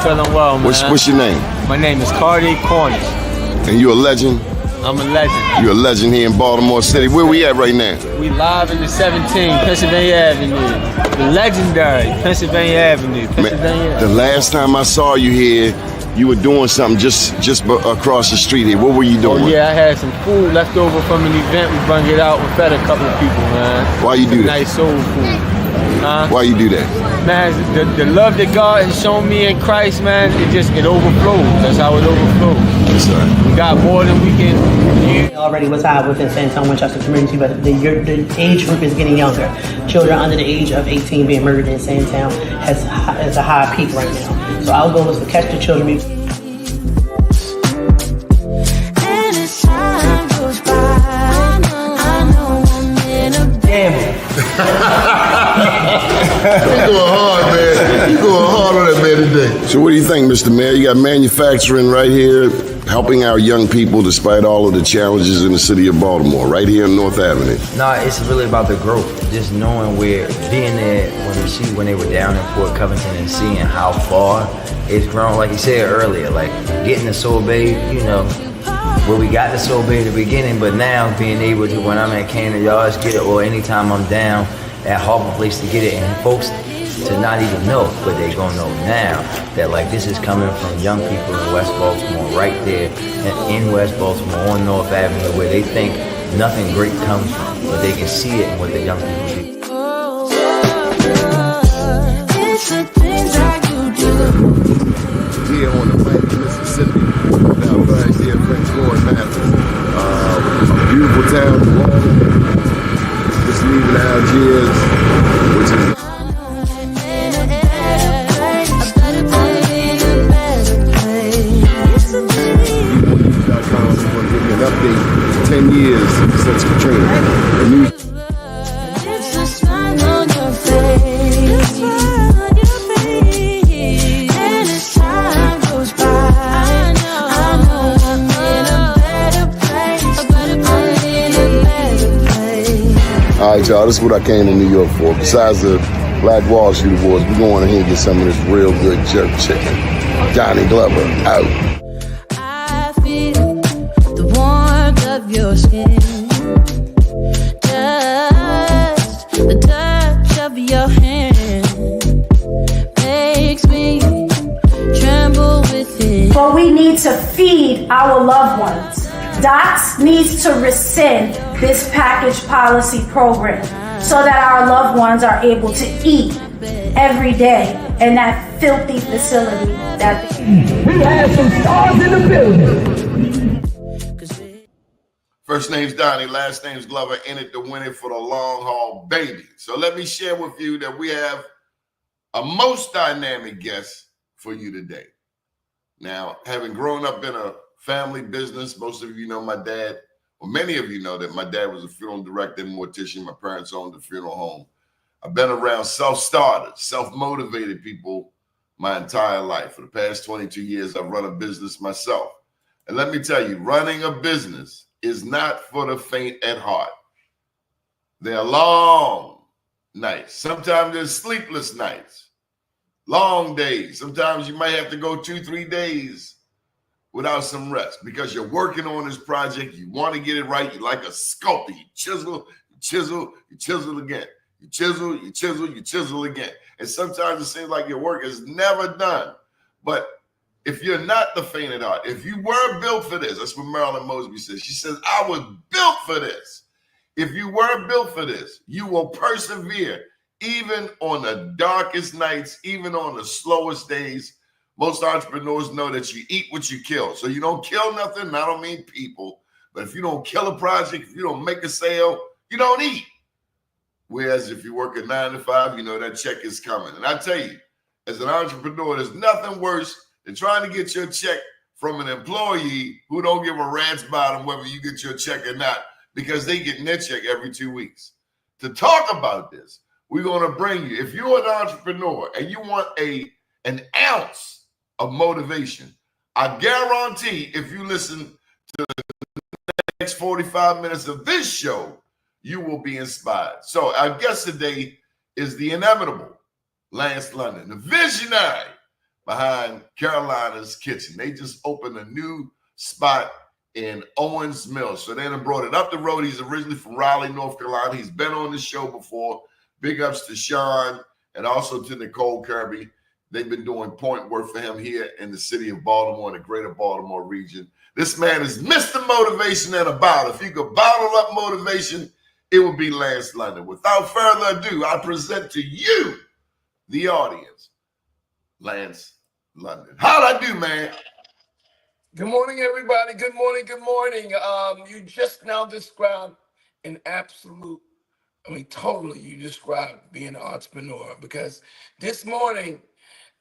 feeling well, man. What's your name? My name is Cardi Cornish. And you a legend? I'm a legend. You're a legend here in Baltimore City. Where we at right now? We live in the 17, Pennsylvania Avenue. The legendary Pennsylvania Avenue. Man, the last time I saw you here, you were doing something just across the street here. What were you doing? Oh yeah, I had some food left over from an event. We brung it out and fed a couple of people, man. Why you do that? Nice soul food. Why you do that? Man, the love that God has shown me in Christ, man, it overflows. That's how it overflows. That's right. We got more than we can use. Already was high within San Antonio Winchester community, but the age group is getting younger. Children under the age of 18 being murdered in San Antonio has a high peak right now. So our goal is to catch the children. You're going hard, man. You're going hard on that man today. So what do you think, Mr. Mayor? You got manufacturing right here, helping our young people despite all of the challenges in the city of Baltimore, right here on North Avenue. No, it's really about the growth. Just knowing where, being there when they were down in Port Covington and seeing how far it's grown. Like you said earlier, like getting the Sorbet, you know, where we got the Sorbet at the beginning, but now being able to, when I'm at Canada Yards, get it, or anytime I'm down at Harbor Place to get it, and folks to not even know, but they gonna know now that like this is coming from young people in West Baltimore, right there in West Baltimore on North Avenue, where they think nothing great comes from, but they can see it in what the young people do. Here on the bank of Mississippi, now right here, French Ford Mathis. A beautiful town, just leaving Algiers, which is an update 10 years since Katrina. All right, y'all, this is what I came to New York for. Besides the Black Wall Street Awards, we're going ahead and get some of this real good jerk chicken. Johnny Glover, out. I feel the warmth of your skin, just the touch of your hand makes me tremble within. But we need to feed our loved ones. DOTS needs to rescind this package policy program so that our loved ones are able to eat every day in that filthy facility that we have some stars in the building. First name's Doni, last name's Glover, in it to win it for the long haul, baby. So let me share with you that we have a most dynamic guest for you today. Now, having grown up in a family business, most of you know my dad, or many of you know that my dad was a funeral director and mortician. My parents owned a funeral home. I've been around self-starters, self-motivated people my entire life. For the past 22 years, I've run a business myself. And let me tell you, running a business is not for the faint at heart. They're long nights. Sometimes there's sleepless nights, long days. Sometimes you might have to go 2-3 days without some rest because you're working on this project. You want to get it right. You're like a sculptor. You chisel, you chisel, you chisel again. You chisel, you chisel, you chisel again. And sometimes it seems like your work is never done. But if you're not the faint at heart, if you were built for this, that's what Marilyn Mosby says. She says, I was built for this. If you were built for this, you will persevere even on the darkest nights, even on the slowest days. Most entrepreneurs know that you eat what you kill. So you don't kill nothing. And I don't mean people, but if you don't kill a project, if you don't make a sale, you don't eat. Whereas if you work a 9 to 5, you know that check is coming. And I tell you, as an entrepreneur, there's nothing worse than trying to get your check from an employee who don't give a rat's bottom whether you get your check or not, because they get their check every 2 weeks. To talk about this, we're going to bring you, if you're an entrepreneur and you want an ounce of motivation, I guarantee if you listen to the next 45 minutes of this show, you will be inspired. So our guest today is the inimitable Lance London, the visionary behind Carolina's Kitchen. They just opened a new spot in Owens Mills. So they done brought it up the road. He's originally from Raleigh, North Carolina. He's been on the show before. Big ups to Sean and also to Nicole Kirby. They've been doing point work for him here in the city of Baltimore, in the greater Baltimore region. This man is Mr. Motivation and a bottle. If you could bottle up motivation, it would be Lance London. Without further ado, I present to you, the audience, Lance London. How'd I do, man? Good morning, everybody. Good morning. Good morning. You just now described an absolute, totally you described being an entrepreneur, because this morning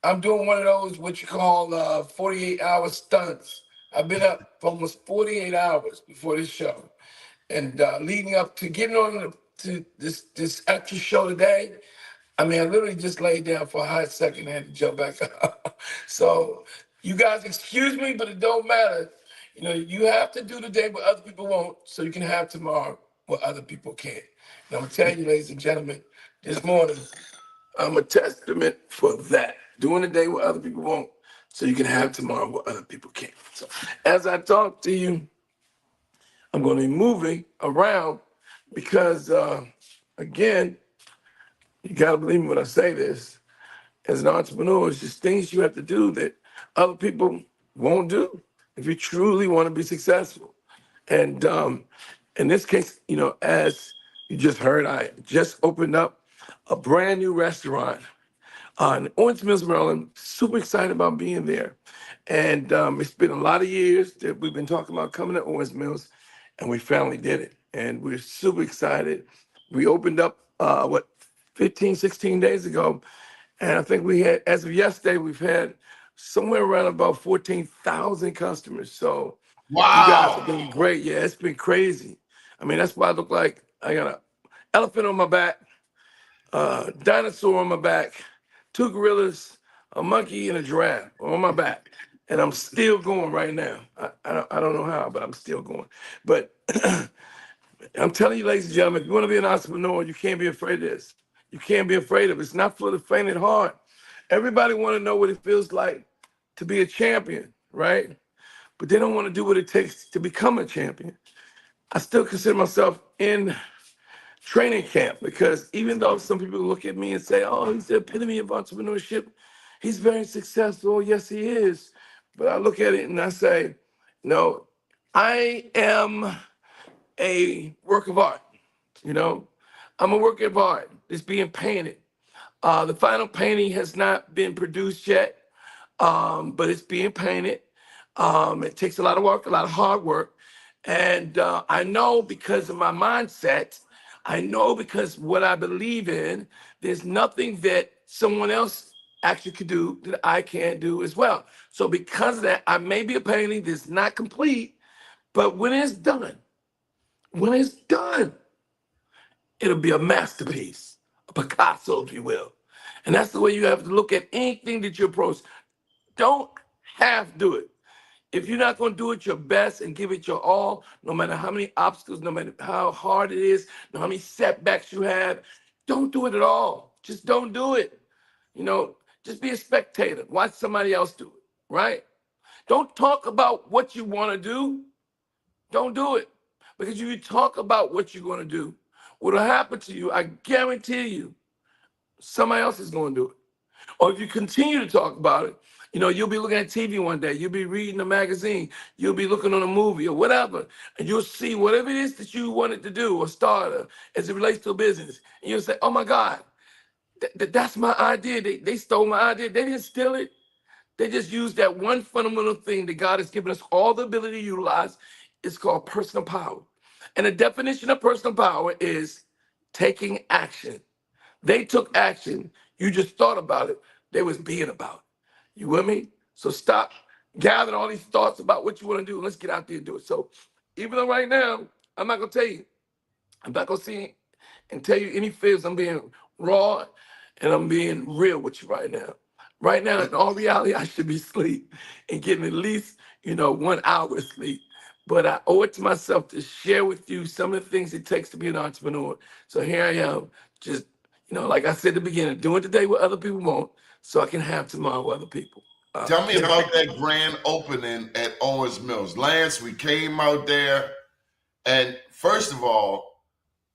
I'm doing one of those, what you call 48-hour stunts. I've been up for almost 48 hours before this show. And leading up to getting on to this extra show today, I literally just laid down for a hot second and had to jump back up. So you guys excuse me, but it don't matter. You have to do today what other people won't, so you can have tomorrow what other people can't. And I'm going to tell you, ladies and gentlemen, this morning, I'm a testament for that. Doing today what other people won't, so you can have tomorrow what other people can't. So as I talk to you, I'm going to be moving around because, again, you got to believe me when I say this. As an entrepreneur, it's just things you have to do that other people won't do if you truly want to be successful. And in this case, as you just heard, I just opened up a brand new restaurant in Owens Mills, Maryland. Super excited about being there. And it's been a lot of years that we've been talking about coming to Owens Mills, and we finally did it. And we're super excited. We opened up, 15, 16 days ago. And I think we had, as of yesterday, we've had somewhere around about 14,000 customers. So Wow. You guys have been great. Yeah, it's been crazy. That's why I look like I got an elephant on my back, a dinosaur on my back, 2 gorillas, a monkey, and a giraffe on my back. And I'm still going right now. I don't know how, but I'm still going. But I'm telling you, ladies and gentlemen, if you want to be an entrepreneur, you can't be afraid of this. You can't be afraid of it. It's not for the faint at heart. Everybody want to know what it feels like to be a champion, right? But they don't want to do what it takes to become a champion. I still consider myself in training camp, because even though some people look at me and say, oh, he's the epitome of entrepreneurship, he's very successful. Yes, he is. But I look at it and I say, no, I am a work of art. I'm a work of art. It's being painted. The final painting has not been produced yet, but it's being painted. It takes a lot of work, a lot of hard work. And I know because of my mindset, I know because what I believe in, there's nothing that someone else actually could do that I can't do as well. So because of that, I may be a painting that's not complete, but when it's done, it'll be a masterpiece, a Picasso, if you will. And that's the way you have to look at anything that you approach. Don't half do it. If you're not going to do it your best and give it your all, no matter how many obstacles, no matter how hard it is, no matter how many setbacks you have, don't do it at all. Just don't do it. Just be a spectator. Watch somebody else do it, right? Don't talk about what you want to do. Don't do it. Because if you talk about what you're going to do, what'll happen to you, I guarantee you, somebody else is going to do it. Or if you continue to talk about it, you'll be looking at TV one day, you'll be reading a magazine, you'll be looking on a movie or whatever, and you'll see whatever it is that you wanted to do or start as it relates to a business. And you'll say, oh my God, that's my idea. They stole my idea. They didn't steal it. They just used that one fundamental thing that God has given us all the ability to utilize. It's called personal power. And the definition of personal power is taking action. They took action. You just thought about it. They was being about it. You with me? So stop gathering all these thoughts about what you want to do. Let's get out there and do it. So even though right now, I'm not going to tell you, I'm not going to see and tell you any fibs. I'm being raw and I'm being real with you right now. Right now, in all reality, I should be asleep and getting at least, 1 hour of sleep. But I owe it to myself to share with you some of the things it takes to be an entrepreneur. So here I am, just, like I said at the beginning, doing today what other people won't, so I can have tomorrow what other people Tell me about that grand opening at Owens Mills. Lance, we came out there, and first of all,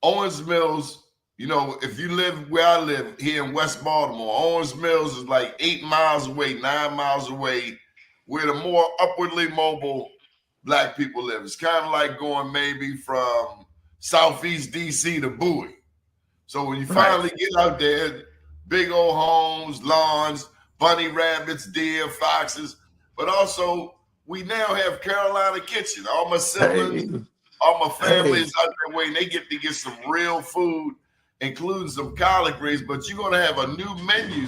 Owens Mills, you know, if you live where I live here in West Baltimore, Owens Mills is like 8 miles away, 9 miles away, where the more upwardly mobile Black people live. It's kind of like going maybe from Southeast DC to Bowie. So when you finally get out there, big old homes, lawns, bunny rabbits, deer, foxes, but also we now have Carolina Kitchen. All my siblings, all my family is out there waiting. They get to get some real food, including some collard greens, but you're going to have a new menu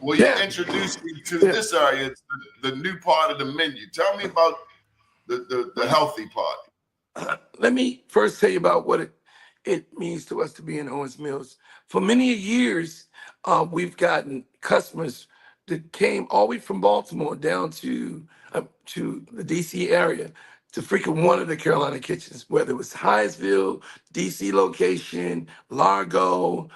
where you introduce me to this area, it's the new part of the menu. Tell me about the healthy part. Let me first tell you about what it means to us to be in Owens Mills. For many years, we've gotten customers that came all the way from Baltimore down to the DC area to frequent one of the Carolina Kitchens, whether it was Hyattsville, DC location, Largo,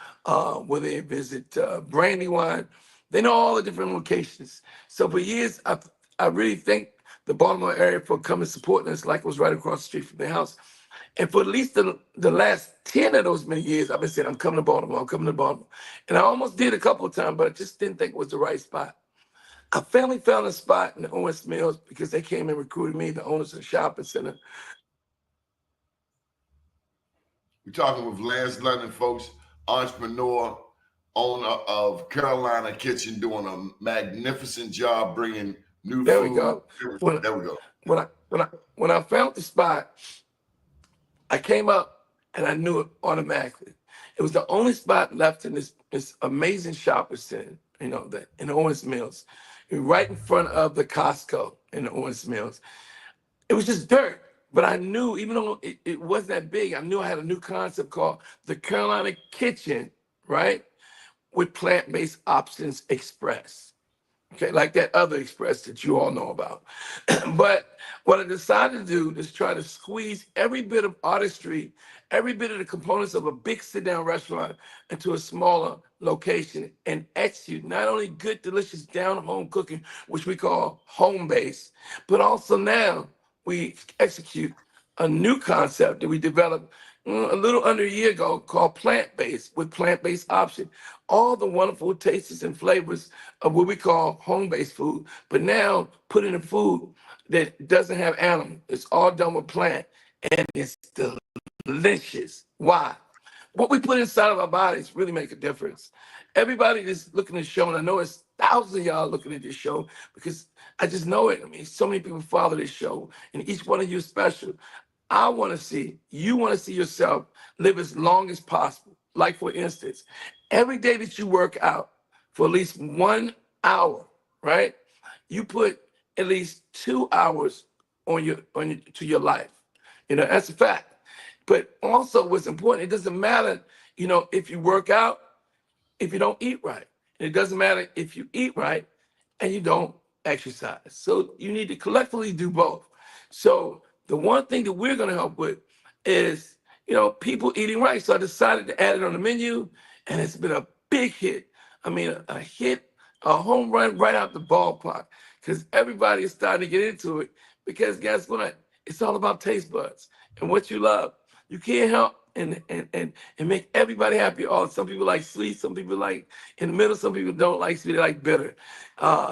where they visit Brandywine. They know all the different locations. So for years, I really thank the Baltimore area for coming supporting us like it was right across the street from their house. And for at least the last 10 of those many years, I've been saying, I'm coming to Baltimore, I'm coming to Baltimore. And I almost did a couple of times, but I just didn't think it was the right spot. I finally found a spot in Owens Mills because they came and recruited me, the owners of the shopping center. We're talking with Lance London, folks, entrepreneur, owner of Carolina Kitchen, doing a magnificent job bringing new There food. we go. There we go. When I found the spot, I came up and I knew it automatically. It was the only spot left in this amazing shopping center, you know, in Owens Mills, right in front of the Costco in Owens Mills. It was just dirt, but I knew, even though it wasn't that big, I knew I had a new concept called the Carolina Kitchen, right? With plant-based options express. Okay, like that other express that you all know about. But what I decided to do is try to squeeze every bit of artistry, every bit of the components of a big sit-down restaurant into a smaller location and execute not only good, delicious down-home cooking, which we call home-based, but also now we execute a new concept that we developed a little under a year ago called plant-based, with plant-based option. All the wonderful tastes and flavors of what we call home-based food, but now put in a food that doesn't have animal. It's all done with plant, and it's delicious. Why? What we put inside of our bodies really make a difference. Everybody that's looking at the show, and I know it's thousands of y'all looking at this show because I just know it. I mean, so many people follow this show, and each one of you is special. I want to see, you want to see yourself live as long as possible. Like, for instance, every day that you work out for at least 1 hour, right? You put at least 2 hours to your life. You know, that's a fact. But also what's important, it doesn't matter, you know, if you work out, if you don't eat right. And it doesn't matter if you eat right and you don't exercise. So you need to collectively do both. So the one thing that we're going to help with is, you know, people eating right. So I decided to add it on the menu, and it's been a big hit. I mean, a hit, a home run right out the ballpark, because everybody is starting to get into it. Because guess what? It's all about taste buds and what you love. You can't help and make everybody happy. Oh, some people like sweet, some people like in the middle, some people don't like sweet, they like bitter.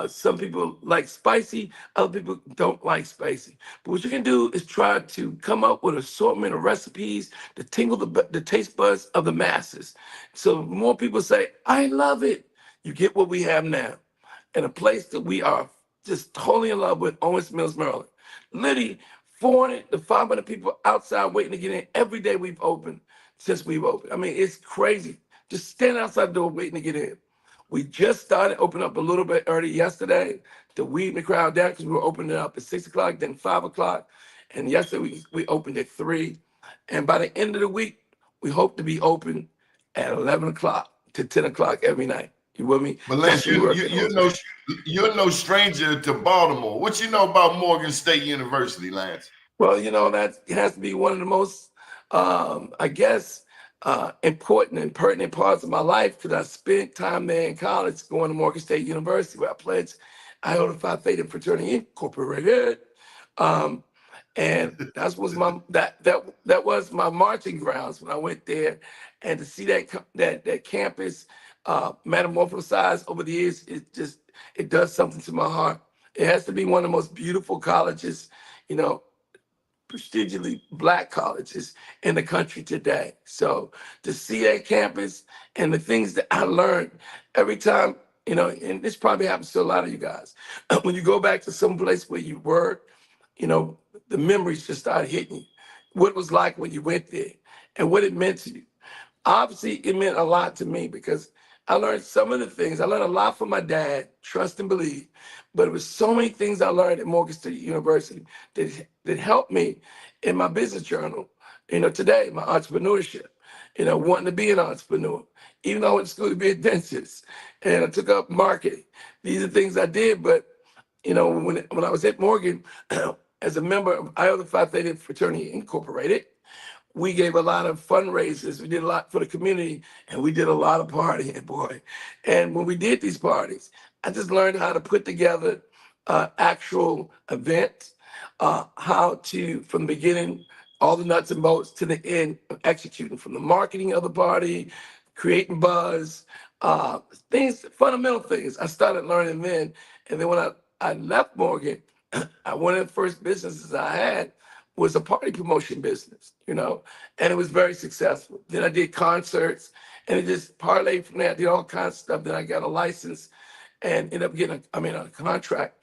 Some people like spicy, other people don't like spicy. But what you can do is try to come up with an assortment of recipes to tingle the taste buds of the masses. So more people say, I love it. You get what we have now. In a place that we are just totally in love with, Owens Mills, Maryland. Literally 400 to 500 people outside waiting to get in every day we've opened since we've opened. I mean, it's crazy. Just standing outside the door waiting to get in. We just started opening up a little bit early yesterday to weed the crowd down because we were opening it up at 6 o'clock, then 5 o'clock. And yesterday we opened at 3. And by the end of the week, we hope to be open at 11 o'clock to 10 o'clock every night. You with me? But Lance, you're no stranger to Baltimore. What you know about Morgan State University, Lance? Well, you know, that has to be one of the most, I guess, important and pertinent parts of my life, because I spent time there in college going to Morgan State University, where I pledged Iota Phi Theta Fraternity Incorporated. Um, and that was my marching grounds when I went there, and to see that campus metamorphosize over the years, it does something to my heart. It has to be one of the most beautiful colleges, you know, prestigiously Black colleges in the country today. So to see that campus and the things that I learned every time, you know, and this probably happens to a lot of you guys, when you go back to some place where you were, you know, the memories just start hitting you. What it was like when you went there and what it meant to you. Obviously, it meant a lot to me because I learned some of the things. I learned a lot from my dad, trust and believe, but it was so many things I learned at Morgan State University that helped me in my business journal, you know, today, my entrepreneurship, you know, wanting to be an entrepreneur, even though I went to school to be a dentist and I took up marketing. These are things I did, but, you know, when I was at Morgan, as a member of Iota Phi Theta Fraternity Incorporated, we gave a lot of fundraisers. We did a lot for the community, and we did a lot of partying, boy. And when we did these parties, I just learned how to put together actual events, how to, from the beginning, all the nuts and bolts to the end, of executing from the marketing of the party, creating buzz, things, fundamental things. I started learning then. And then when I left Morgan, one of the first businesses I had was a party promotion business, you know, and it was very successful. Then I did concerts, and it just parlayed from there. I did all kinds of stuff. Then I got a license and ended up getting a contract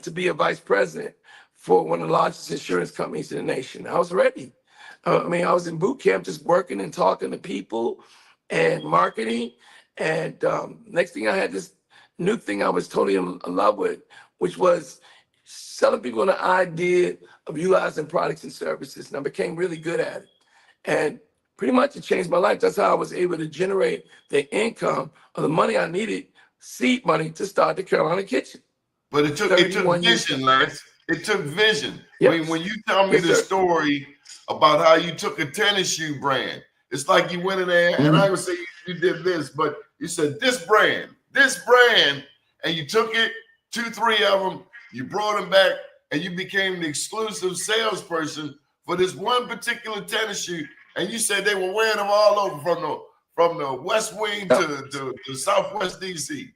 to be a vice president for one of the largest insurance companies in the nation. I was ready. I was in boot camp just working and talking to people and marketing. And next thing I had this new thing I was totally in love with, which was selling people the idea of utilizing products and services. And I became really good at it. And pretty much it changed my life. That's how I was able to generate the income or the money I needed, seed money, to start the Carolina Kitchen. But it took 31 years vision, ago. Lance. It took vision. Yes. When you tell me Yes, the sir. story about how you took a tennis shoe brand, it's like you went in there, and I would say you did this, but you said this brand, and you took it, 2-3 of them, you brought them back, and you became the exclusive salesperson for this one particular tennis shoe. And you said they were wearing them all over from the West Wing to Southwest DC.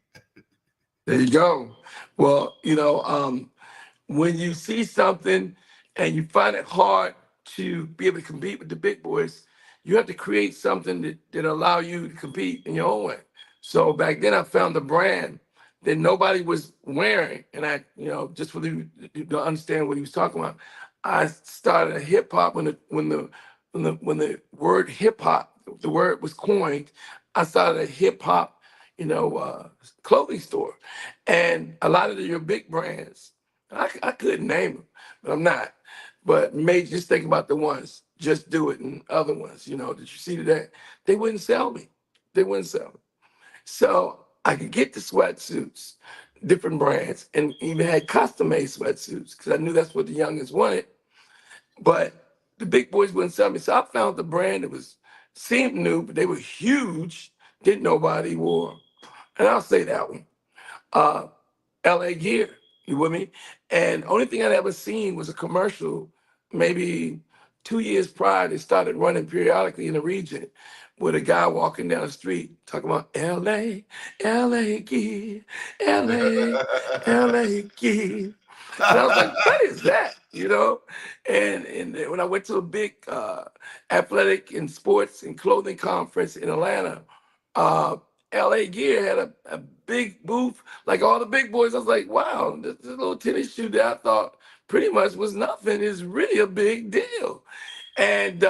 There you go. Well, you know, when you see something and you find it hard to be able to compete with the big boys, you have to create something that allow you to compete in your own way. So back then I found a brand that nobody was wearing. And I, you know, just for you to understand what he was talking about, I started a hip hop when the word hip hop, the word was coined. I started a hip hop, you know, clothing store. And a lot of your big brands, I couldn't name them, but I'm not. But maybe just think about the ones, Just Do It and other ones, you know, that you see today. They wouldn't sell me. They wouldn't sell me. So I could get the sweatsuits, different brands, and even had custom made sweatsuits because I knew that's what the youngest wanted. But the big boys wouldn't sell me. So I found the brand that seemed new, but they were huge, didn't nobody wore. And I'll say that one. LA Gear, you with me? And only thing I'd ever seen was a commercial, maybe 2 years prior, they started running periodically in the region with a guy walking down the street talking about LA, LA Gear, LA, LA Gear. And I was like, what is that? You know? And when I went to a big athletic and sports and clothing conference in Atlanta, LA Gear had a big booth, like all the big boys. I was like, wow, this little tennis shoe that I thought pretty much was nothing is really a big deal. And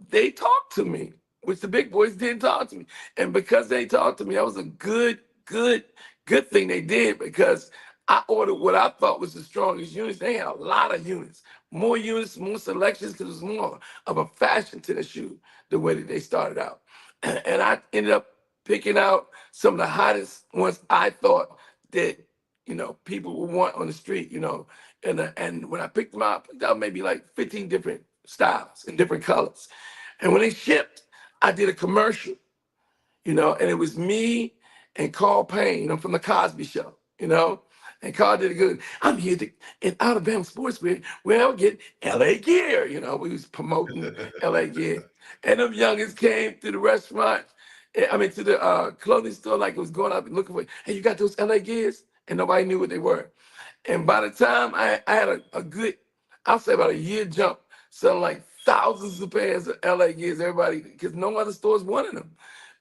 they talked to me, which the big boys didn't talk to me. And because they talked to me, that was a good thing they did, because I ordered what I thought was the strongest units. They had a lot of units, more selections, because it was more of a fashion tennis shoe the way that they started out. And I ended up picking out some of the hottest ones I thought that, you know, people would want on the street, you know. And when I picked them out, I picked out maybe like 15 different styles and different colors. And when they shipped, I did a commercial, you know, and it was me and Carl Payne, you know, from the Cosby Show, you know. And Carl did it good. I'm here to, in Alabama sports wear, where I'll get LA gear. You know, we was promoting LA gear. And them youngins came to the restaurant, to the clothing store like it was going up and looking for, hey, you got those LA gears? And nobody knew what they were. And by the time I had a good, I'll say about a year jump, selling like thousands of pairs of LA gears, everybody, because no other stores wanted them.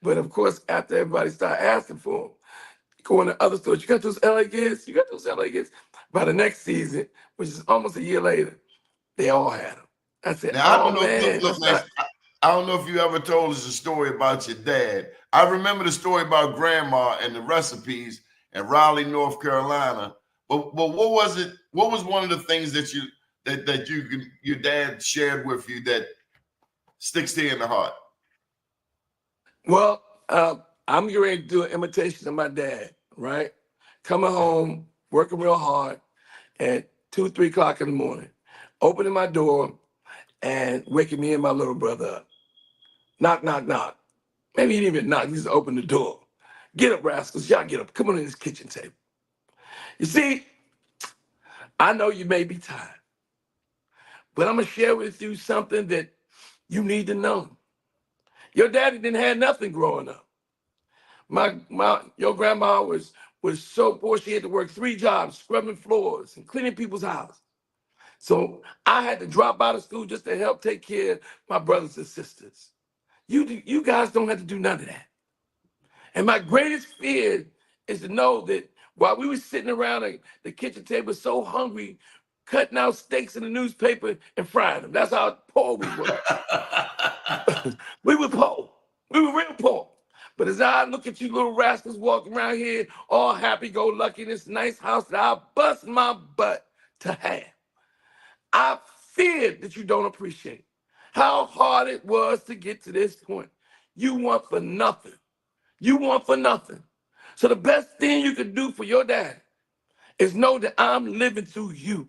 But of course, after everybody started asking for them, going to other stores, you got those LA gears? You got those LA gears? By the next season, which is almost a year later, they all had them. I said, Now, I don't know. man, Look, Max, I don't know if you ever told us a story about your dad. I remember the story about grandma and the recipes in Raleigh, North Carolina. But what was it? What was one of the things that your dad shared with you that sticks to you in the heart? Well, I'm getting ready to do an imitation of my dad, right? Coming home, working real hard at 2, 3 o'clock in the morning, opening my door and waking me and my little brother up. Knock, knock, knock. Maybe he didn't even knock, he just opened the door. Get up, rascals, y'all get up. Come on in this kitchen table. You see, I know you may be tired, but I'm gonna share with you something that you need to know. Your daddy didn't have nothing growing up. Your grandma was so poor she had to work 3 jobs, scrubbing floors and cleaning people's houses. So I had to drop out of school just to help take care of my brothers and sisters. You guys don't have to do none of that. And my greatest fear is to know that while we were sitting around the kitchen table so hungry, cutting out steaks in the newspaper and frying them. That's how poor we were. We were poor. We were real poor. But as I look at you little rascals walking around here, all happy-go-lucky in this nice house that I bust my butt to have, I feared that you don't appreciate how hard it was to get to this point. You want for nothing. You want for nothing. So the best thing you can do for your dad is know that I'm living through you.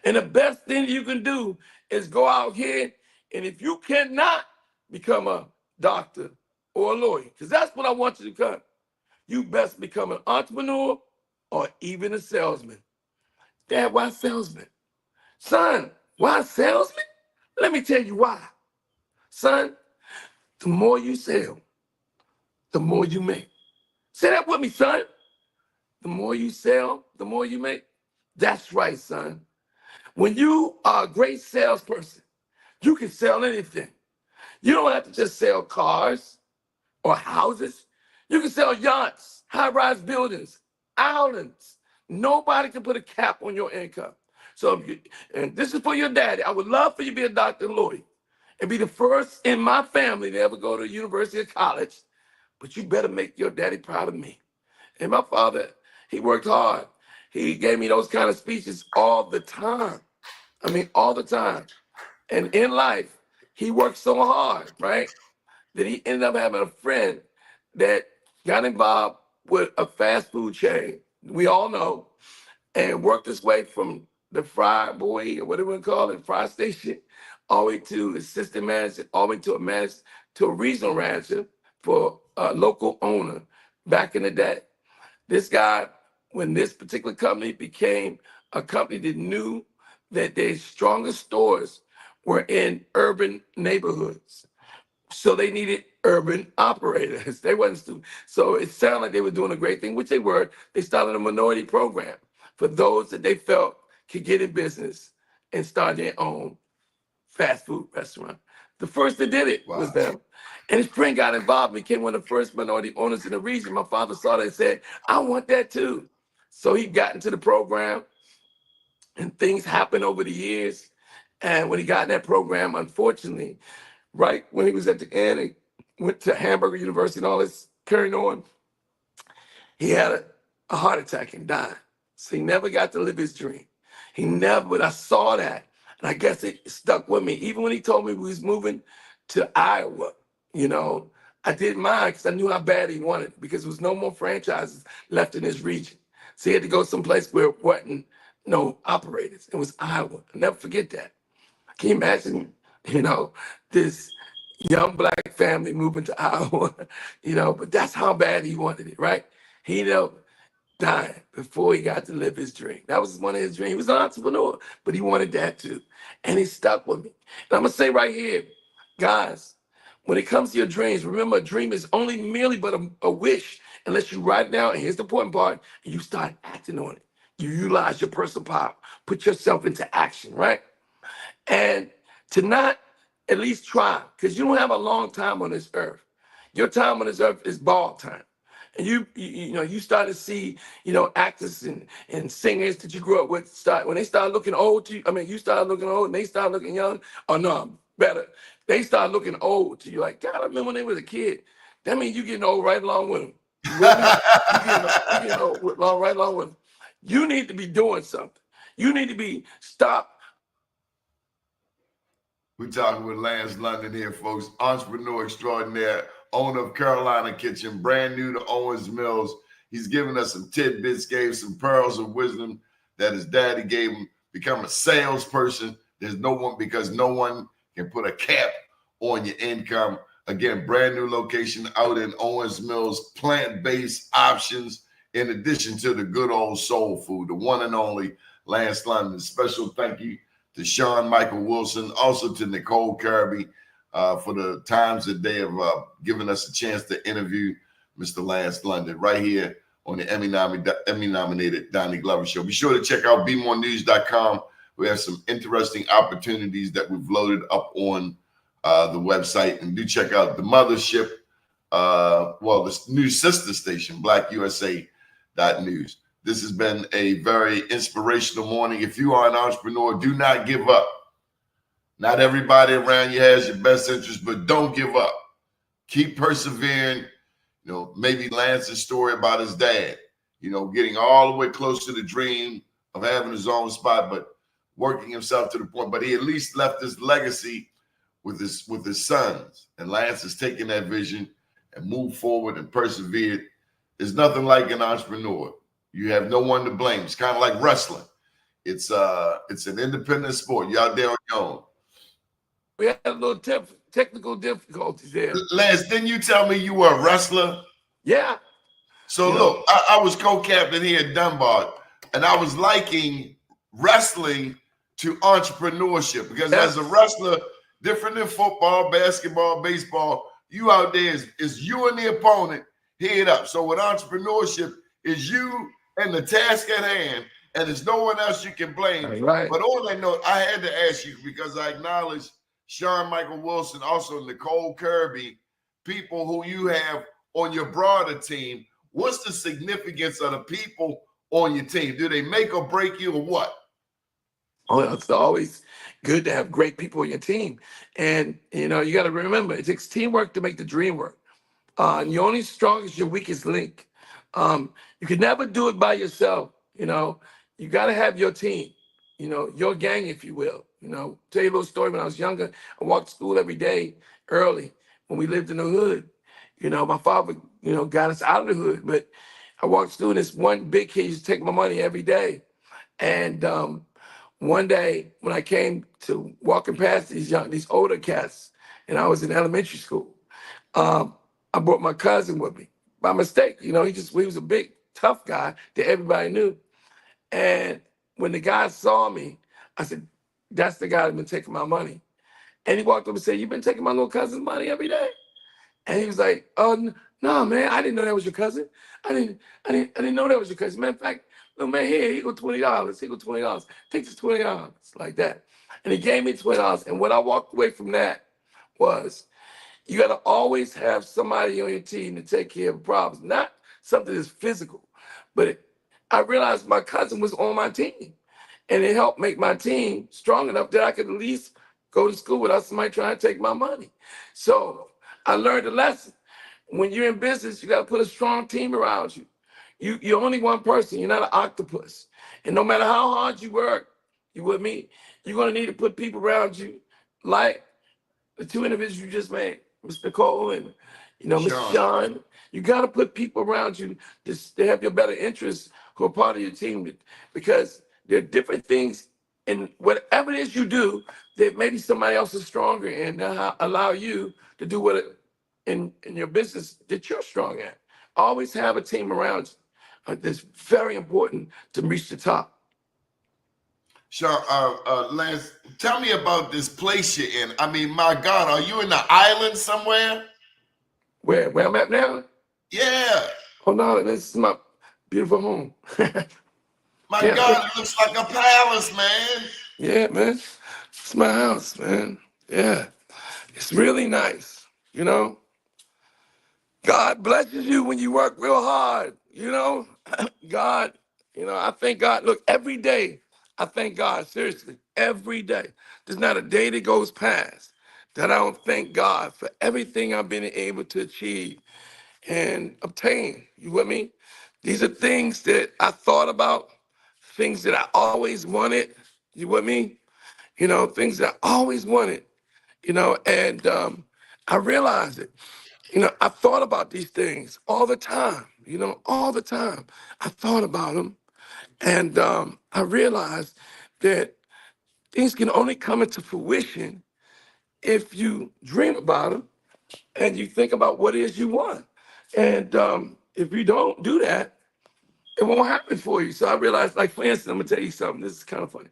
And the best thing you can do is go out here, and if you cannot become a doctor or a lawyer, because that's what I want you to become, you best become an entrepreneur or even a salesman. Dad, why salesman? Son, why salesman? Let me tell you why. Son, the more you sell, the more you make. Say that with me, son. The more you sell, the more you make. That's right, son. When you are a great salesperson, you can sell anything. You don't have to just sell cars or houses. You can sell yachts, high-rise buildings, islands. Nobody can put a cap on your income. So, and this is for your daddy. I would love for you to be a doctor and lawyer and be the first in my family to ever go to university or college. But you better make your daddy proud of me. And my father, he worked hard. He gave me those kind of speeches all the time. I mean, all the time. And in life, he worked so hard, right, that he ended up having a friend that got involved with a fast food chain, we all know, and worked his way from the fry boy, or whatever we call it, fry station, all the way to assistant manager, all the way to a regional manager for a local owner back in the day. This guy, when this particular company became a company that knew that their strongest stores were in urban neighborhoods. So they needed urban operators. They wasn't so it sounded like they were doing a great thing, which they were. They started a minority program for those that they felt could get in business and start their own fast food restaurant. The first that did it was them. And his friend got involved, became one of the first minority owners in the region. My father saw that and said, I want that too. So he got into the program, and things happened over the years. And when he got in that program, unfortunately, right when he was at the end, he went to Hamburger University and all this carrying on, he had a heart attack and died. So he never got to live his dream. He never, but I saw that. And I guess it stuck with me. Even when he told me we was moving to Iowa, I didn't mind because I knew how bad he wanted it, because there was no more franchises left in his region. So he had to go someplace where it wasn't no operators. It was Iowa. I'll never forget that. Can you imagine, this young black family moving to Iowa, but that's how bad he wanted it, right? dying before he got to live his dream. That was one of his dreams. He was an entrepreneur, but he wanted that too. And he stuck with me. And I'm going to say right here, guys, when it comes to your dreams, remember a dream is only merely but a wish unless you write it down, and here's the important part, and you start acting on it. You utilize your personal power, put yourself into action, right? And to not at least try, because you don't have a long time on this earth. Your time on this earth is ball time. And you start to see, actors and singers that you grew up with when they start looking old to you. I mean, you start looking old and they start looking young. Or no, better. They start looking old to you. Like, God, I remember when they was a kid. That means you getting old right along with them. You with me? You getting old right along with them. You need to be doing something. You need to be stop. We're talking with Lance London here, folks. Entrepreneur extraordinaire, owner of Carolina Kitchen, brand new to Owens Mills. He's given us some tidbits, gave some pearls of wisdom that his daddy gave him. Become a salesperson. Because no one can put a cap on your income. Again, brand new location out in Owens Mills, plant-based options in addition to the good old soul food, the one and only Lance London. Special thank you to Sean Michael Wilson, also to Nicole Kirby for the times that they have given us a chance to interview Mr. Lance London right here on the Emmy-nominated Donnie Glover Show. Be sure to check out bemorenews.com. We have some interesting opportunities that we've loaded up on the website. And do check out the mothership, the new sister station, blackusa.news. This has been a very inspirational morning. If you are an entrepreneur, do not give up. Not everybody around you has your best interest, but don't give up. Keep persevering. Maybe Lance's story about his dad, getting all the way close to the dream of having his own spot, but working himself to the point. But he at least left his legacy with his sons. And Lance has taken that vision and moved forward and persevered. There's nothing like an entrepreneur. You have no one to blame. It's kind of like wrestling. It's an independent sport. You're out there on your own. We had a little technical difficulties there. Lance, didn't you tell me you were a wrestler? Yeah. So look, I was co-captain here at Dunbar, and I was liking wrestling to entrepreneurship because as a wrestler, different than football, basketball, baseball, you out there is you and the opponent head up. So with entrepreneurship, is you and the task at hand, and there's no one else you can blame. Right. But on that note, I had to ask you because I acknowledge Sean Michael Wilson, also Nicole Kirby, people who you have on your broader team. What's the significance of the people on your team? Do they make or break you or what? Oh, it's always good to have great people on your team. And, you got to remember, it takes teamwork to make the dream work. And you're only strong as your weakest link. You can never do it by yourself. You got to have your team, your gang, if you will. Tell you a little story. When I was younger, I walked to school every day early when we lived in the hood. My father, got us out of the hood, but I walked to school and this one big kid used to take my money every day. And one day when I came to walking past these older cats, and I was in elementary school, I brought my cousin with me by mistake. He was a big, tough guy that everybody knew. And when the guy saw me, I said, that's the guy that's been taking my money. And he walked up and said, you've been taking my little cousin's money every day? And he was like, oh, no, man, I didn't know that was your cousin. I didn't know that was your cousin. Matter of fact, little man, here go $20. Here go $20. Take this $20, like that. And he gave me $20. And what I walked away from that was, you got to always have somebody on your team to take care of problems, not something that's physical. But I realized my cousin was on my team, and it helped make my team strong enough that I could at least go to school without somebody trying to take my money. So I learned a lesson. When you're in business, you got to put a strong team around you. You're only one person. You're not an octopus. And no matter how hard you work, you with me, you're going to need to put people around you like the two individuals you just made, Mr. Cole and Mr. Sean. You got to put people around you to have your better interests who are part of your team, because there are different things in whatever it is you do that maybe somebody else is stronger in, and allow you to do what in your business that you're strong at. Always have a team around you. That's very important to reach the top. Sean, Lance, tell me about this place you're in. I mean, my God, are you in the island somewhere? Where I'm at now? Yeah. Oh no, this is my beautiful home. My Yeah, God, it looks like a palace, man. yeah, man. It's my house, man. Yeah. It's really nice, you know. God blesses you when you work real hard, you know. God, you know, I thank God. Look, every day, I thank God, seriously, every day. There's not a day that goes past that I don't thank God for everything I've been able to achieve and obtain. You with me? These are things that I thought about, things that I always wanted. You with me? You know, things that I always wanted, you know, and I realized it. You know, I thought about these things all the time, you know, all the time. I thought about them. And I realized that things can only come into fruition if you dream about them and you think about what it is you want. And if you don't do that, it won't happen for you. So I realized, like, for instance, I'm gonna tell you something. This is kind of funny.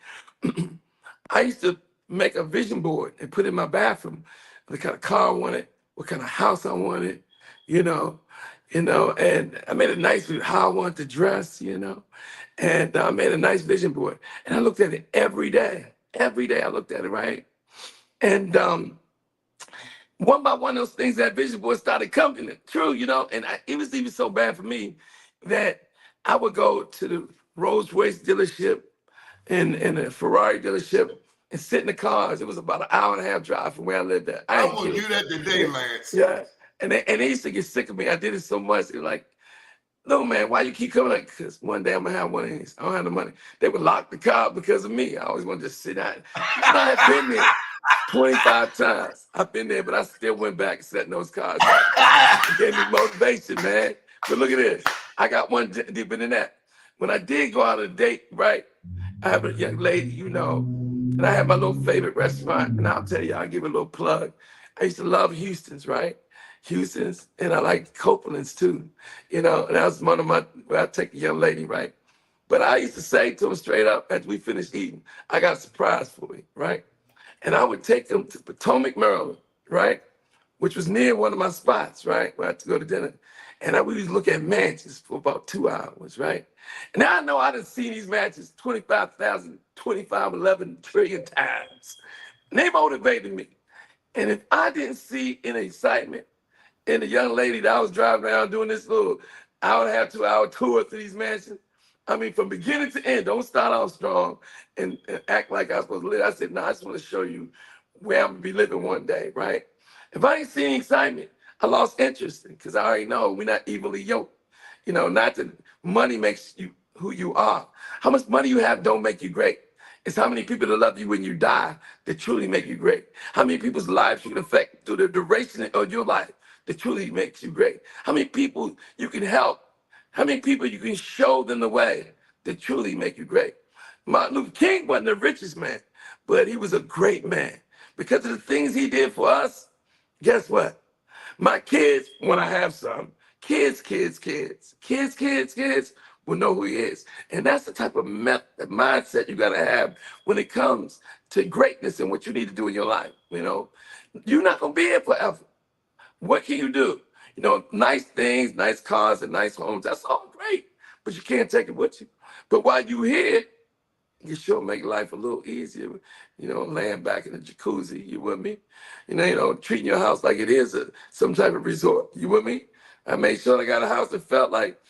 I used to make a vision board and put it in my bathroom the kind of car I wanted, what kind of house I wanted, you know, and I made a nice how I wanted to dress, you know, and I made a nice vision board. And I looked at it every day. Every day I looked at it, right? And one by one, those things, that vision board started coming true, you know, and it was even so bad for me that I would go to the Rolls Royce dealership and a Ferrari dealership and sit in the cars. It was about an hour and a half drive from where I lived at. I will do that today, Lance. Yeah. And they used to get sick of me. I did it so much. They're like, no, man, why you keep coming? Like, because one day I'm going to have one of these. I don't have the money. They would lock the car because of me. I always want to just sit down. I have been there 25 times. I've been there, but I still went back and sat in those cars. It gave me motivation, man. But look at this. I got one deeper than that. When I did go out on a date, right, I have a young lady, you know, and I have my little favorite restaurant, and I'll tell you, I'll give a little plug. I used to love Houston's, right? Houston's, and I like Copeland's too, you know, and that was one of my, where I take a young lady, right? But I used to say to them straight up after we finished eating, I got a surprise for you, right? And I would take them to Potomac, Maryland, right? Which was near one of my spots, right? Where I had to go to dinner. And I would just look at mansions for about 2 hours, right? And now I know I done seen these mansions 25,000, 25, 11 trillion times. And they motivated me. And if I didn't see any excitement in the young lady that I was driving around doing this little hour and a half, 2 hour tour through these mansions, I mean, from beginning to end, don't start out strong and act like I was supposed to live. I said, no, I just want to show you where I'm going to be living one day, right? If I ain't seen excitement, I lost interest because I already know we're not evenly yoked. You know, not that money makes you who you are. How much money you have don't make you great. It's how many people that love you when you die that truly make you great. How many people's lives you can affect through the duration of your life that truly makes you great. How many people you can help. How many people you can show them the way that truly make you great. Martin Luther King wasn't the richest man, but he was a great man. Because of the things he did for us, guess what? My kids, when I have some, kids will know who he is. And that's the type of mindset you gotta have when it comes to greatness and what you need to do in your life. You know, you're not gonna be here forever. What can you do? You know, nice things, nice cars and nice homes, that's all great, but you can't take it with you. But while you're here, you sure make life a little easier, you know, laying back in the jacuzzi, you with me? You know, treating your house like it is some type of resort, you with me? I made sure I got a house that felt like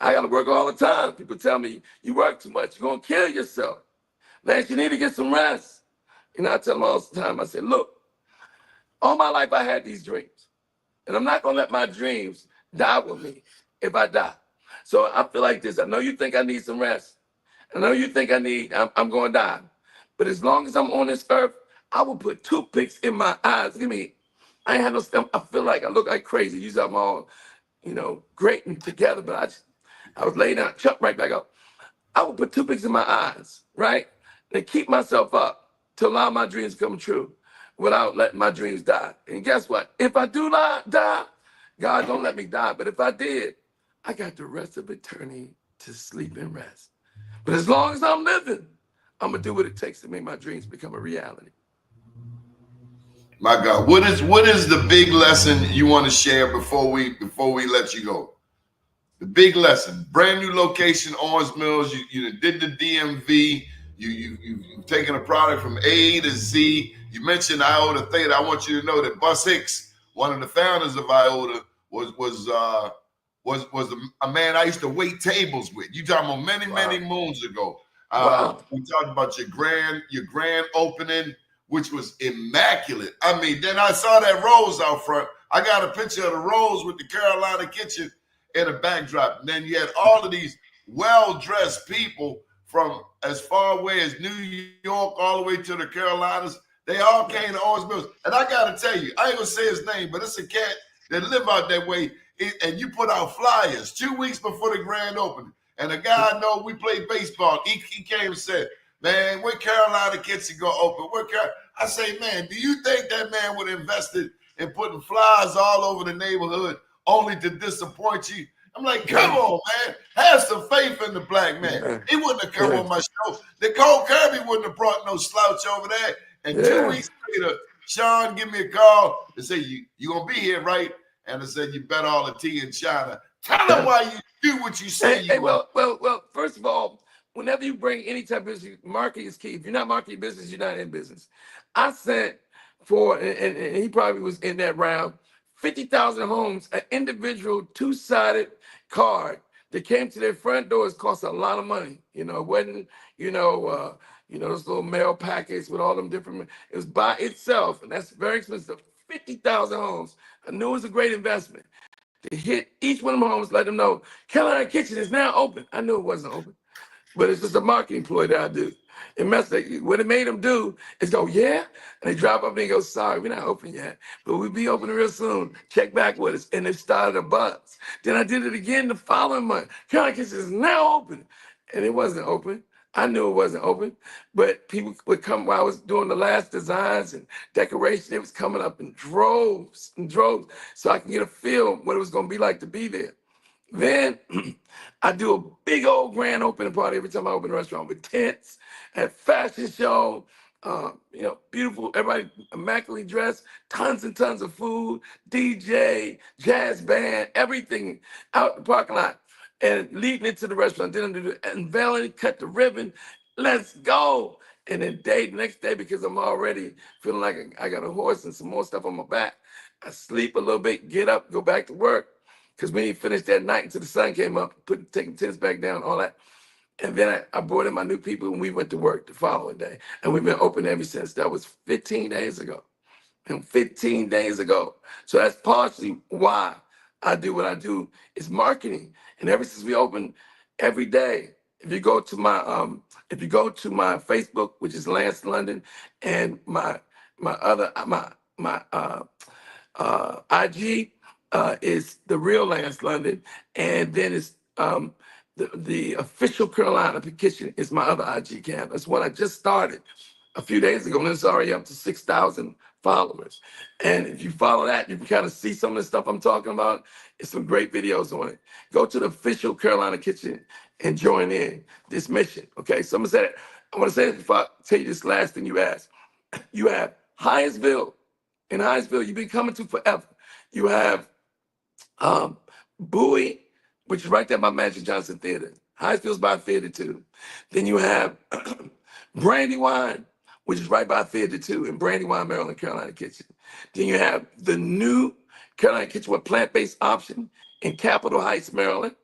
I got to work all the time. People tell me, you work too much, you're going to kill yourself. Lance, you need to get some rest. You know, I tell them all the time, I say, look, all my life I had these dreams. And I'm not going to let my dreams die with me if I die. So I feel like this. I know you think I need some rest. I know you think I'm going to die. But as long as I'm on this earth, I will put toothpicks in my eyes. Look at me. I ain't had no stem. I feel like I look like crazy. Usually I'm all, you know, great and together. But I was laying down, jump right back up. I would put toothpicks in my eyes, right? And keep myself up to allow my dreams to come true without letting my dreams die. And guess what? If I do not die, God don't let me die. But if I did, I got the rest of eternity to sleep and rest. But as long as I'm living, I'm gonna do what it takes to make my dreams become a reality. My God, what is the big lesson you want to share before we let you go? The big lesson: brand new location, Orange Mills. You did the DMV. You've taken a product from A to Z. You mentioned Iota Theta. I want you to know that Bus Hicks, one of the founders of Iota, was a man I used to wait tables with. You talking about many moons ago. Wow. We talked about your grand opening, which was immaculate. I mean, then I saw that rose out front. I got a picture of the rose with the Carolina kitchen in a backdrop. And then you had all of these well-dressed people from as far away as New York all the way to the Carolinas. They all came to Orange Mills. And I got to tell you, I ain't going to say his name, but it's a cat that live out that way. And you put out flyers 2 weeks before the grand opening. And a guy I know, we played baseball. He came and said, man, when Carolina Kitchen going to open? I say, man, do you think that man would have invested in putting flyers all over the neighborhood only to disappoint you? I'm like, come on, man. Have some faith in the black man. He wouldn't have come on my show. Nicole Kirby wouldn't have brought no slouch over there. And 2 weeks later, Sean give me a call and say, you going to be here, right? And I said, you bet all the tea in China. Tell them why you do what you say you Well, first of all, whenever you bring any type of business, marketing is key. If you're not marketing business, you're not in business. I sent for, and he probably was in that round, 50,000 homes, an individual two-sided card that came to their front doors cost a lot of money. You know, it wasn't, those little mail packets with all them different, it was by itself, and that's very expensive. 50,000 homes. I knew it was a great investment to hit each one of them homes, let them know Carolina Kitchen is now open. I knew it wasn't open, but it's just a marketing ploy that I do. What it made them do is go, yeah, and they drop up and they go, sorry, we're not open yet, but we'll be open real soon. Check back with us, and it started a buzz. Then I did it again the following month. Carolina Kitchen is now open, and it wasn't open. I knew it wasn't open, but people would come while I was doing the last designs and decoration. It was coming up in droves and droves, so I can get a feel what it was going to be like to be there. Then I do a big old grand opening party every time I open a restaurant with tents, at fashion show, beautiful, everybody immaculately dressed, tons and tons of food, DJ, jazz band, everything out in the parking lot. And leading into the restaurant, then I do the unveiling, cut the ribbon, let's go. And then the next day, because I'm already feeling like I got a horse and some more stuff on my back, I sleep a little bit, get up, go back to work. Because we didn't finish that night until the sun came up, taking tents back down, all that. And then I brought in my new people and we went to work the following day. And we've been open ever since. That was 15 days ago. And 15 days ago. So that's partially why I do what I do, is marketing. And ever since we opened, every day, if you go to my Facebook, which is Lance London, and my IG is the real Lance London, and then it's the official Carolina Kitchen is my other IG account. That's what I just started a few days ago, and it's already up to 6,000 followers. And if you follow that, you can kind of see some of the stuff I'm talking about. It's some great videos on it. Go to the official Carolina Kitchen and join in this mission. Okay, so I want to say this before I tell you this last thing you asked. You have Hyattsville. In Hyattsville, you've been coming to forever. You have Bowie, which is right there by Magic Johnson Theater. Hyattsville's by Theater 2. Then you have Brandywine, which is right by Theater 2 in Brandywine, Maryland, Carolina Kitchen. Then you have the new Carolina Kitchen with plant-based option in Capitol Heights, Maryland.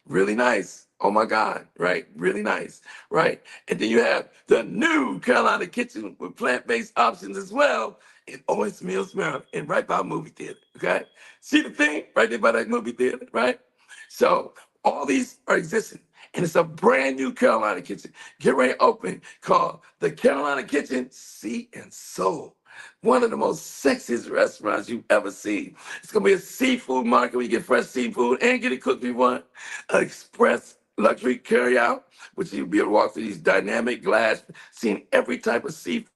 Really nice. Oh my God, right? Really nice, right? And then you have the new Carolina Kitchen with plant-based options as well in Owens Mills, Maryland, and right by a movie theater, okay? See the thing right there by that movie theater, right? So all these are existing, and it's a brand new Carolina Kitchen. Get ready to open, called the Carolina Kitchen Sea and Soul. One of the most sexiest restaurants you've ever seen. It's gonna be a seafood market where you get fresh seafood and get it cooked if you want. An express luxury carryout, which you'll be able to walk through these dynamic glass, seeing every type of seafood.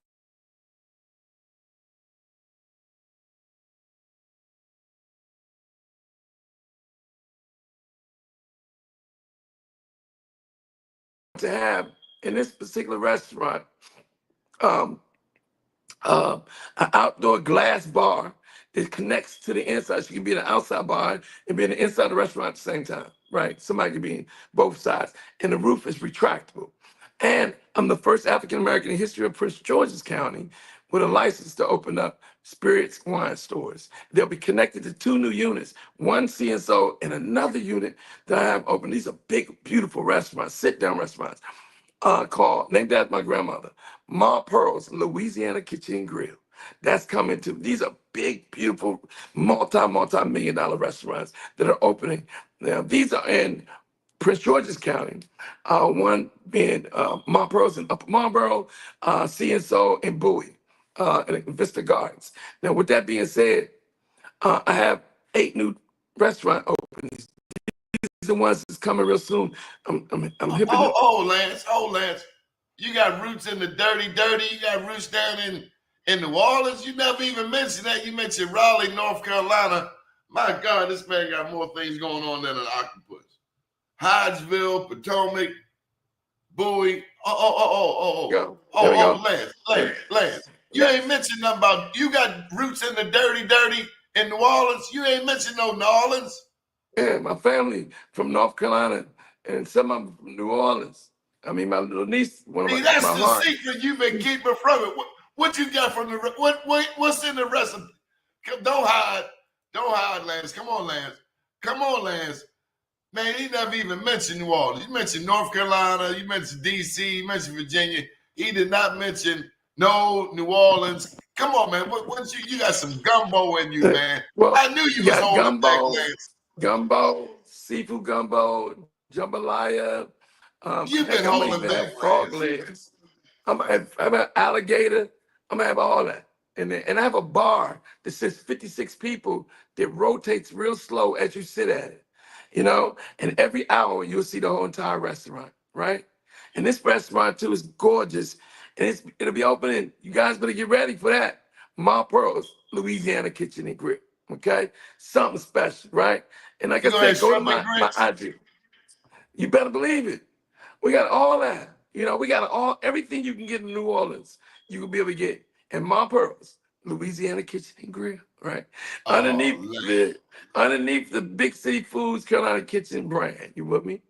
to have in this particular restaurant an outdoor glass bar that connects to the inside. So you can be in the outside bar and be in the inside of the restaurant at the same time, right? Somebody can be in both sides. And the roof is retractable. And I'm the first African-American in history of Prince George's County with a license to open up spirits wine stores. They'll be connected to 2 new units, one CSO and another unit that I have open. These are big, beautiful restaurants, sit-down restaurants, named after my grandmother, Ma Pearl's Louisiana Kitchen and Grill. That's coming to. These are big, beautiful, multi-million dollar restaurants that are opening. Now, these are in Prince George's County, one being Ma Pearl's in Upper Marlboro, CSO in Bowie, and Vista Gardens. Now, with that being said, I have 8 new restaurant openings. These are the ones that's coming real soon. I'm hipping. Lance. You got roots in the dirty. You got roots down in New Orleans. You never even mentioned that. You mentioned Raleigh, North Carolina. My God, this man got more things going on than an octopus. Hyattsville, Potomac, Bowie. Lance. You ain't mentioned nothing about, you got roots in the dirty in New Orleans. You ain't mentioned no New Orleans. Yeah, my family from North Carolina and some of them from New Orleans. I mean, my little niece, that's the secret you've been keeping from it. What you got from the, what's in the recipe? Don't hide, Lance. Come on, Lance. Man, he never even mentioned New Orleans. You mentioned North Carolina, you mentioned DC, you mentioned Virginia. He did not mention no New Orleans. Come on, man. Once you got some gumbo in you, man. Well, I knew you was holding back, Lance. Gumbo, seafood gumbo, jambalaya. You've been holding back, frog legs. I'm gonna have alligator. I'm gonna have all that. And I have a bar that sits 56 people that rotates real slow as you sit at it. You know, and every hour you'll see the whole entire restaurant, right? And this restaurant too is gorgeous, and it'll be opening. You guys better get ready for that. Ma Pearl's Louisiana Kitchen and Grill, okay? Something special, right? And like I said, go to my IG. You better believe it. We got all that. You know, we got everything you can get in New Orleans. You will be able to get in Ma Pearl's Louisiana Kitchen and Grill, right? Underneath the Big City Foods Carolina Kitchen brand. You with me?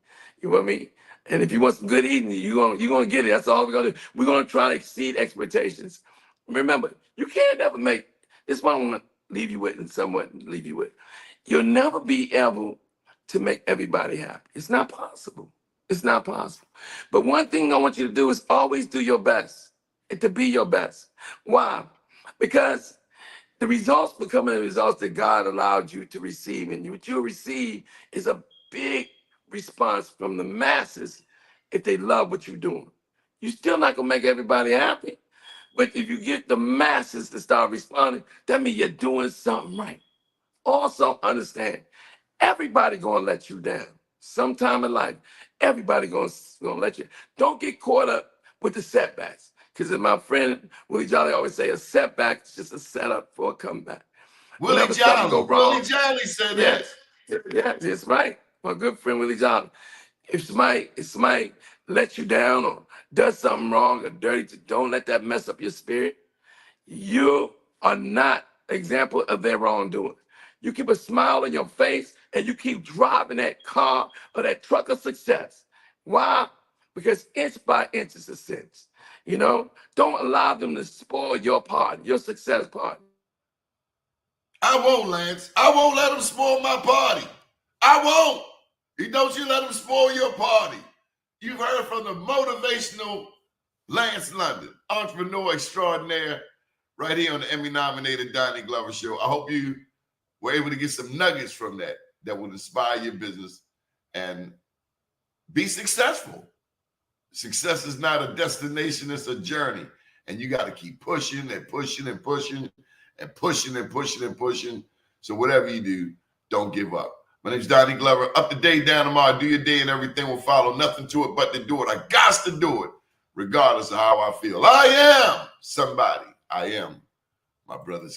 And if you want some good eating, you're gonna get it. That's all we're gonna do. We're gonna try to exceed expectations. Remember, you can't ever make this. One I want to leave you with, and somewhat leave you with. You'll never be able to make everybody happy. It's not possible. But one thing I want you to do is always do your best and to be your best. Why? Because the results becoming the results that God allowed you to receive. And what you'll receive is a big response from the masses if they love what you're doing. You're still not going to make everybody happy. But if you get the masses to start responding, that means you're doing something right. Also understand, everybody going to let you down. Sometime in life, everybody going to let you. Don't get caught up with the setbacks. Because as my friend Willie Jolly always say, a setback is just a setup for a comeback. Willie Jolly said that. Yeah, that's right. My good friend Willie Jolly. If somebody lets you down or does something wrong or dirty, don't let that mess up your spirit. You are not an example of their wrongdoing. You keep a smile on your face and you keep driving that car or that truck of success. Why? Because inch by inch is a cinch. You know, don't allow them to spoil your part, your success part. I won't, Lance. I won't let them spoil my party. I won't. Don't you let them spoil your party. You've heard from the motivational Lance London, entrepreneur extraordinaire, right here on the Emmy-nominated Donnie Glover Show. I hope you were able to get some nuggets from that will inspire your business and be successful. Success is not a destination, it's a journey. And you got to keep pushing and pushing and pushing and pushing and pushing and pushing. So whatever you do, don't give up. My name's Donnie Glover. Up to date, down tomorrow. Do your day and everything will follow. Nothing to it but to do it. I got to do it, regardless of how I feel. I am somebody. I am my brother's